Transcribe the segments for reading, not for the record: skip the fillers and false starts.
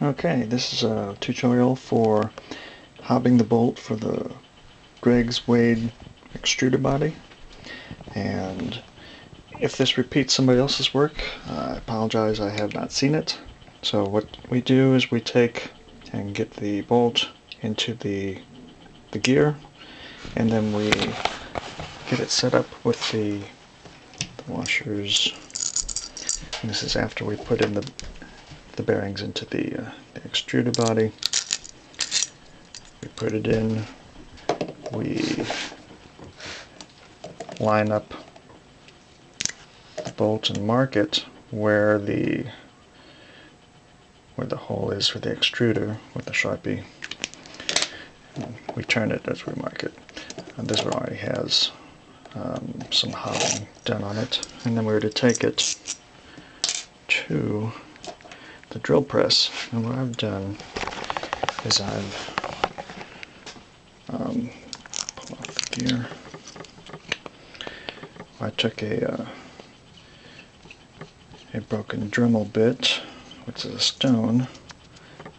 Okay, this is a tutorial for hobbing the bolt for the Greg's Wade extruder body. And if this repeats somebody else's work, I apologize, I have not seen it. So what we do is we take and get the bolt into the gear, and then we get it set up with the washers. And this is after we put in the bearings into the extruder body. We put it in, we line up the bolt and mark it where the hole is for the extruder with the sharpie. And we turn it as we mark it. And this one already has some hobbing done on it. And then we're to take it to the drill press. And what I've done is I've pull off the gear. I took a broken Dremel bit, which is a stone,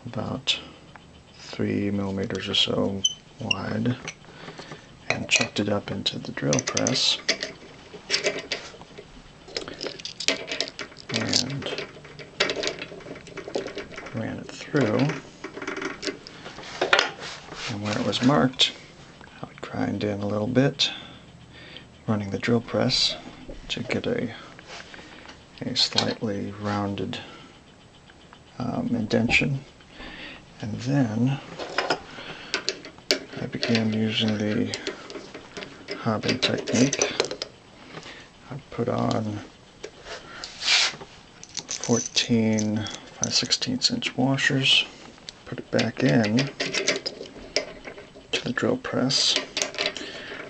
about 3 millimeters or so wide, and chucked it up into the drill press. And ran it through, and where it was marked I would grind in a little bit, running the drill press to get a slightly rounded indentation. And then I began using the hobbing technique. I put on 14 5/16 inch washers, put it back in to the drill press,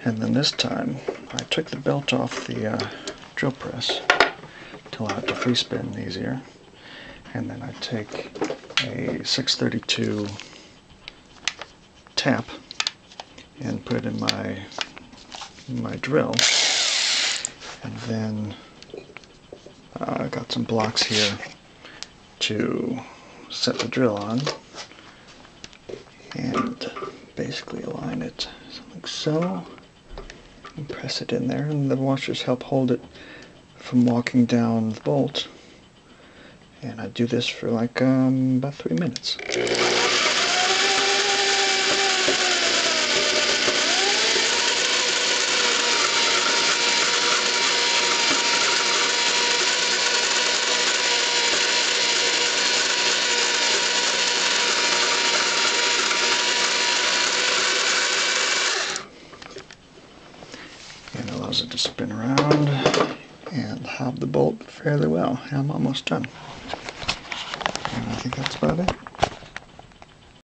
and then this time I took the belt off the drill press to allow it to free spin easier, and then I take a 632 tap and put it in my drill, and then I got some blocks here to set the drill on, and basically align it like so, and press it in there, and the washers help hold it from walking down the bolt. And I do this for like about 3 minutes. And allows it to spin around and hob the bolt fairly well. And I'm almost done. And I think that's about it.